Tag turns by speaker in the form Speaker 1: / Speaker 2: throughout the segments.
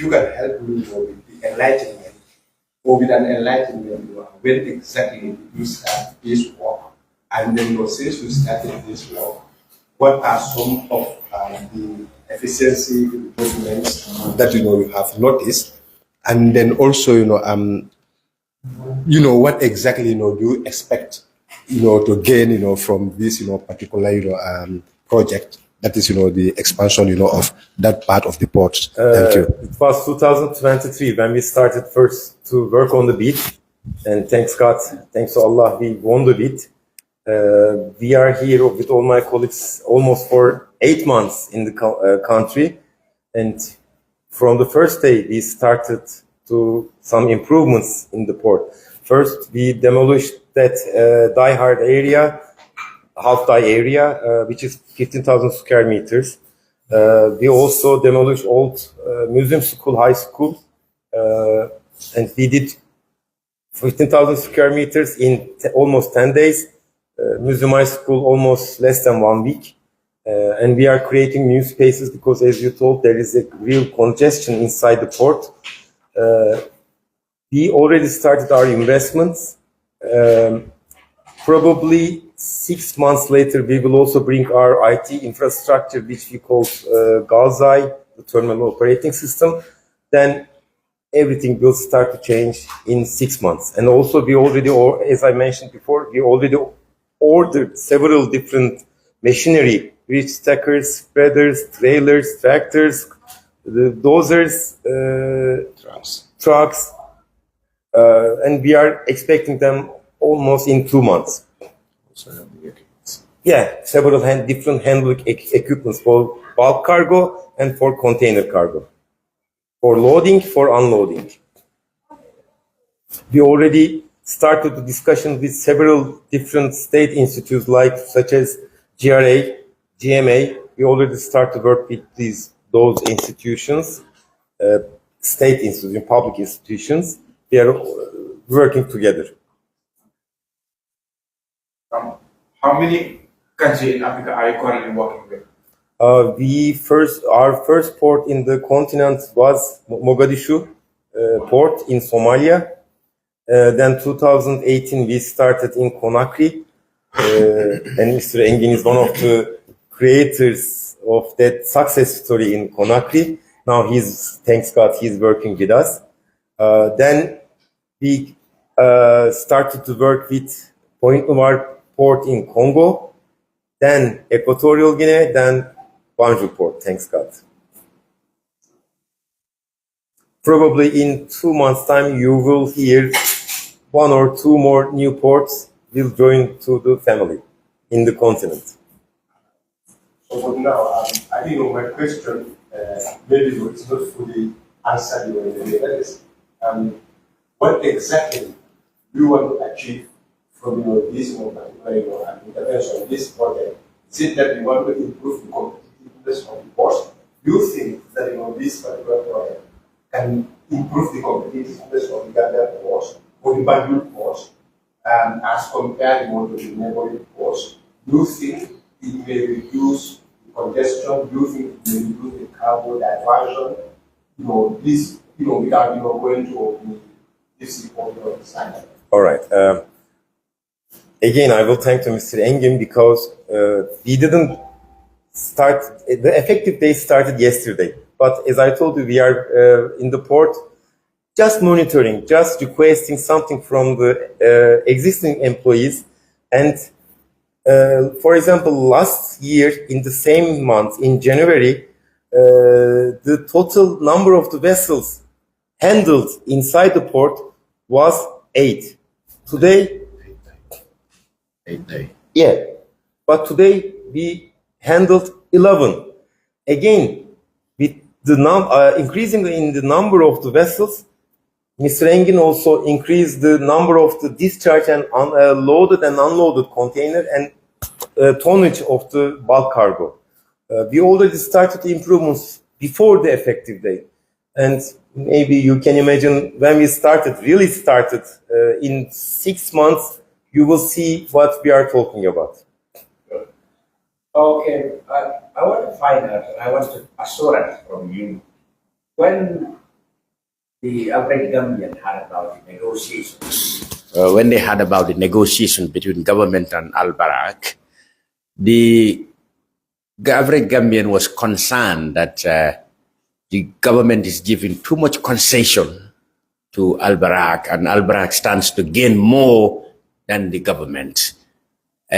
Speaker 1: you can help me with the enlightenment, or with an enlightenment, when exactly you start this work, and then since you started this work, what are some of the efficiency improvements that you have noticed, and then also what exactly do you expect to gain from this particular project, that is the expansion of that part of the port. Thank you.
Speaker 2: It was 2023 when we started first to work on the bid, and thanks God, thanks to Allah, we won the bid. We are here with all my colleagues almost for 8 months in the country, and from the first day we started to some improvements in the port. First, we demolished that die-hard area, half-die area, which is 15,000 square meters. We also demolished old museum school, high school, and we did 15,000 square meters in almost 10 days. Museum high school almost less than 1 week. And we are creating new spaces because, as you told, there is a real congestion inside the port. We already started our investments. Probably 6 months later, we will also bring our IT infrastructure, which we call GALZAI, the terminal operating system. Then everything will start to change in 6 months. And also, we already, as I mentioned before, we already ordered several different machinery, reach stackers, spreaders, trailers, tractors, the dozers, trucks, and we are expecting them almost in 2 months. Yeah, several different handling equipments for bulk cargo and for container cargo, for loading, for unloading. We already started the discussion with several different state institutes, such as GRA, GMA. We already started to work with those institutions, state institutions, public institutions. We are working together.
Speaker 1: How many countries in Africa are you currently working with?
Speaker 2: Our first port in the continent was Mogadishu port in Somalia. Then 2018 we started in Conakry, and Mr. Engin is one of the creators of that success story in Conakry. Now thanks God, he's working with us. Then we started to work with Point Noir port in Congo, then Equatorial Guinea, then Banjul port, thanks God. Probably in 2 months' time, you will hear 1 or 2 more new ports will join to the family in the continent.
Speaker 1: So for now, I think my question, maybe it's not fully answered in the way. That is, what exactly do you want to achieve from this particular intervention, this project? Is it that you want to improve the competitiveness of the ports? Do you think that this particular project can improve the competitiveness of the Gambia ports or the Banjul ports as compared to the neighboring ports? Do you think it may reduce the congestion? Do you think it may reduce the cargo diversion? Without going to this port of the side.
Speaker 2: All right. Again, I will thank to Mr. Engin because we didn't start, the effective day started yesterday. But as I told you, we are in the port just monitoring, just requesting something from the existing employees. And for example, last year in the same month, in January, the total number of the vessels handled inside the port was 8. Today,
Speaker 1: 8 days.
Speaker 2: Yeah, but today we handled 11. Again, with the increasing in the number of the vessels, Mr. Engin also increased the number of the discharge and loaded and unloaded container and tonnage of the bulk cargo. We already started the improvements before the effective date. And maybe you can imagine when we really started, in 6 months, you will see what we are talking about.
Speaker 3: Okay, I want to find out, and I want assurance from you. When the average Gambian had about the negotiations. When they had about the negotiation between government and Al-Barak, the average Gambian was concerned that the government is giving too much concession to Al-Barak, and Al-Barak stands to gain more than the government.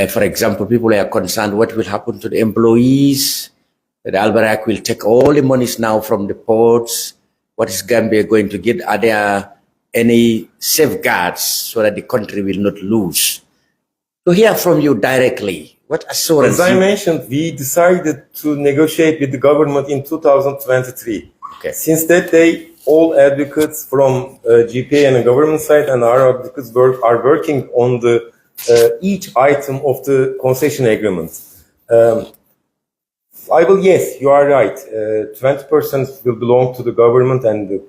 Speaker 3: For example, people are concerned what will happen to the employees, that Al-Barak will take all the monies now from the ports. What is Gambia going to get? Are there any safeguards so that the country will not lose? To hear from you directly, what assurance?
Speaker 2: As I mentioned, we decided to negotiate with the government in 2023.
Speaker 3: Okay.
Speaker 2: Since that day, all advocates from GPA and the government side and our advocates are working on the each item of the concession agreement. Yes, you are right. 20% will belong to the government and the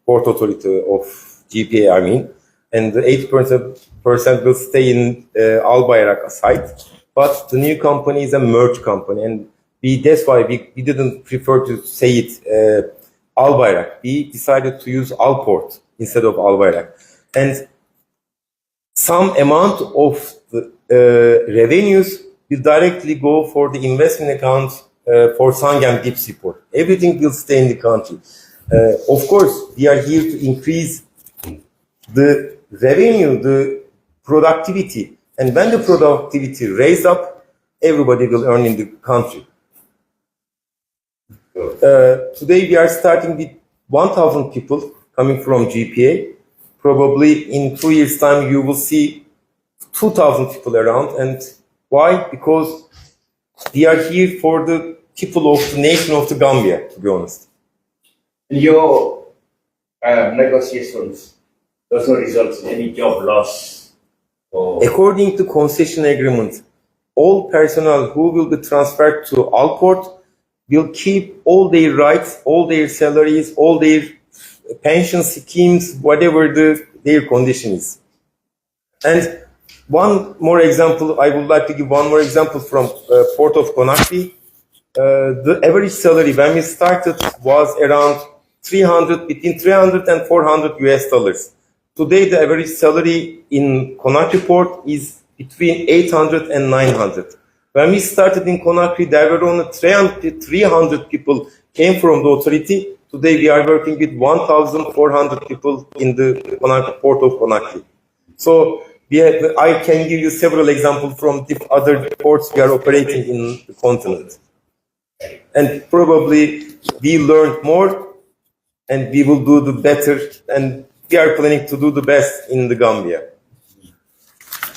Speaker 2: port authority of GPA, I mean, and the 80% will stay in Al Bayrak site. But the new company is a merged company, and that's why we didn't prefer to say it Al Bayrak. We decided to use Al Port instead of Al Bayrak. And some amount of the revenues will directly go for the investment account for Sangam Deep Sea Port. Everything will stay in the country. Of course, we are here to increase the revenue, the productivity. And when the productivity raised up, everybody will earn in the country. Today we are starting with 1,000 people coming from GPA. Probably in 2 years' time, you will see 2,000 people around. And why? Because we are here for the people of the nation of the Gambia, to be honest.
Speaker 3: Your negotiations also result in any job loss?
Speaker 2: According to concession agreement, all personnel who will be transferred to Alport will keep all their rights, all their salaries, all their pension schemes, whatever their condition is. And one more example, I would like to give one more example from Port of Conakry. The average salary when we started was around between 300 and 400 US dollars. Today, the average salary in Conakry port is between 800 and 900. When we started in Conakry, there were only 300 people came from the authority. Today, we are working with 1,400 people in the port of Conakry. So, I can give you several examples from the other ports we are operating in the continent. And probably we learned more and we will do the better, and we are planning to do the best in the Gambia.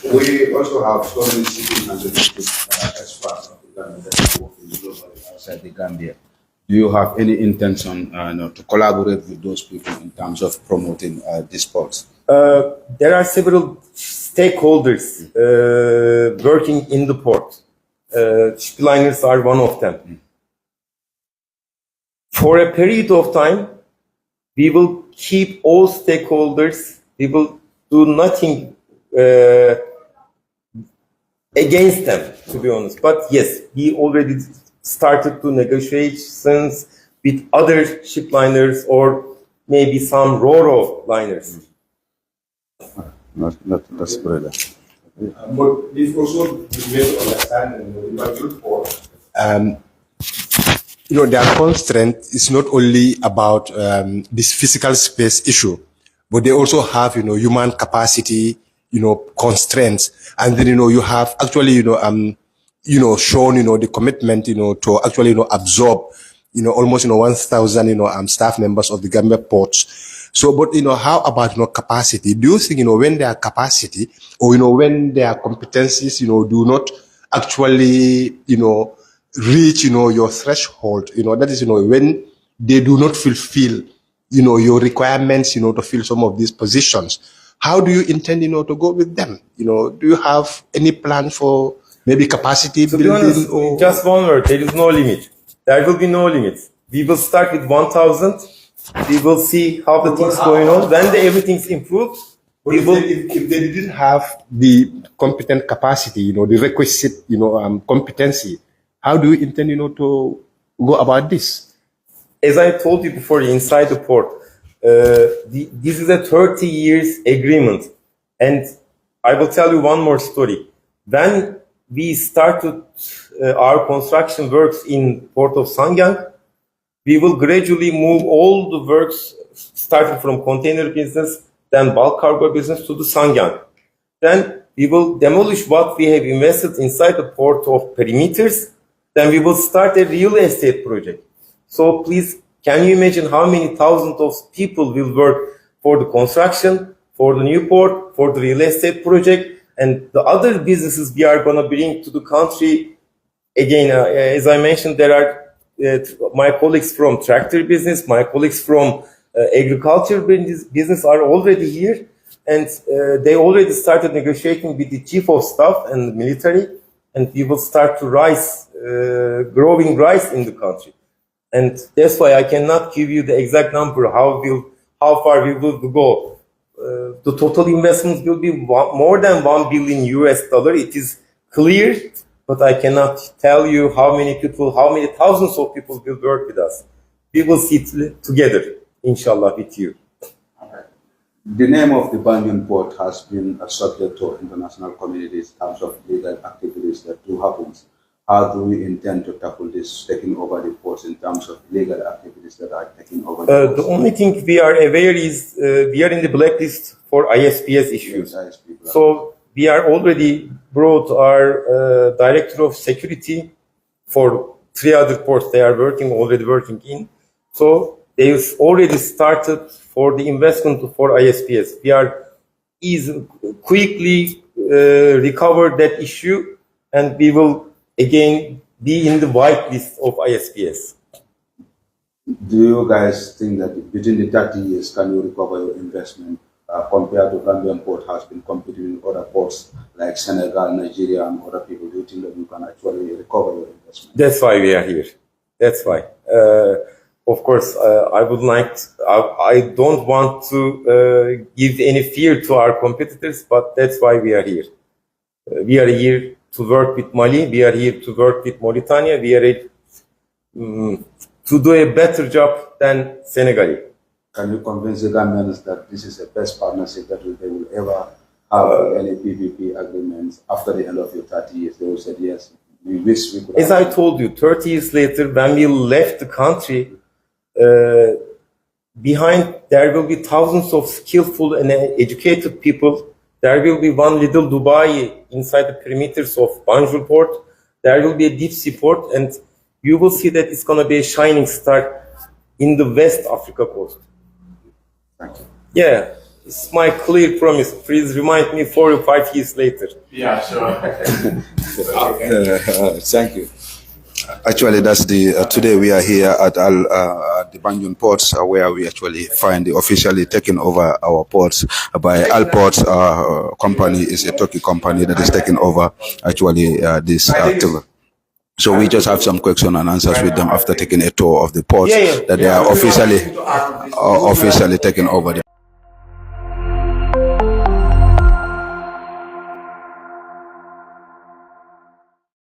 Speaker 4: We also have so many shipping and logistics experts of the Gambia that are working globally outside the Gambia. Do you have any intention to collaborate with those people in terms of promoting these ports?
Speaker 2: There are several stakeholders working in the port. Shipliners are one of them. For a period of time, we will keep all stakeholders. We will do nothing against them, to be honest. But yes, we already started to negotiations with other shipliners or maybe some Ro-Ro liners.
Speaker 4: That's great.
Speaker 1: But this also made to understand in the good port.
Speaker 5: Their constraint is not only about this physical space issue, but they also have, human capacity, constraints. And then, you have actually, shown, the commitment, to actually, absorb, almost, 1,000, staff members of the Gambia ports. So, but, how about, capacity? Do you think, when their capacity or, when their competencies, do not actually, reach, your threshold, that is, when they do not fulfill, your requirements, to fill some of these positions, how do you intend, to go with them? Do you have any plan for maybe capacity
Speaker 2: to
Speaker 5: building?
Speaker 2: Be honest,
Speaker 5: or?
Speaker 2: just one word, there is no limit. There will be no limit. We will start with 1,000. We will see how the things going on. When everything's improved, we will.
Speaker 5: If they didn't have the competent capacity, the requisite, competency, how do you intend, to go about this?
Speaker 2: As I told you before, inside the port, This is a 30 years agreement. And I will tell you one more story. When we started our construction works in port of Sanyang, we will gradually move all the works starting from container business, then bulk cargo business to the Sanyang. Then we will demolish what we have invested inside the port of perimeters. Then we will start a real estate project. So please, can you imagine how many thousands of people will work for the construction, for the new port, for the real estate project, and the other businesses we are going to bring to the country. Again, as I mentioned, there are my colleagues from tractor business, my colleagues from agriculture business are already here, and they already started negotiating with the chief of staff and the military, and we will start to rise, growing rice in the country. And that's why I cannot give you the exact number, how far we will go. The total investment will be more than $1 billion US. It is clear, but I cannot tell you how many people, how many thousands of people will work with us. We will sit together, inshallah, with you.
Speaker 4: The name of the Banjul port has been a subject to international communities in terms of legal activities that do happen. How do we intend to tackle this, taking over the ports in terms of legal activities that are taking over the ports?
Speaker 2: The only thing we are aware is we are in the blacklist for ISPS issues.
Speaker 4: Yes, ISP,
Speaker 2: so we are already brought our director of security for 3 other ports they are already working in. So they've already started for the investment for ISPS. We are quickly recover that issue, and we will again be in the white list of ISPS.
Speaker 4: Do you guys think that within the 30 years, can you recover your investment compared to Gambian port has been competing with other ports like Senegal, Nigeria, and other people? Do you think that you can actually recover your investment?
Speaker 2: That's why we are here. That's why. Of course, I would like to, I don't want to give any fear to our competitors, but that's why we are here. We are here to work with Mali. We are here to work with Mauritania. We are here to do a better job than Senegal.
Speaker 4: Can you convince the Gambians that this is the best partnership that they will ever have any PPP agreements after the end of your 30 years? They will say, yes, we wish we could.
Speaker 2: As I told you, 30 years later, when we left the country, behind there will be thousands of skillful and educated people. There will be one little Dubai inside the perimeters of Banjul port. There will be a deep sea port, and you will see that it's going to be a shining star in the West Africa coast.
Speaker 4: Thank you.
Speaker 2: Yeah, it's my clear promise. Please remind me 4 or 5 years later.
Speaker 1: Yeah, sure.
Speaker 4: Thank you. Actually, that's the today we are here at the Banjul ports where we actually find the officially taking over our ports by Al Ports company. Is a Turkey company that is taking over actually this activity. So we just have some question and answers with them after taking a tour of the ports that they are officially taking over.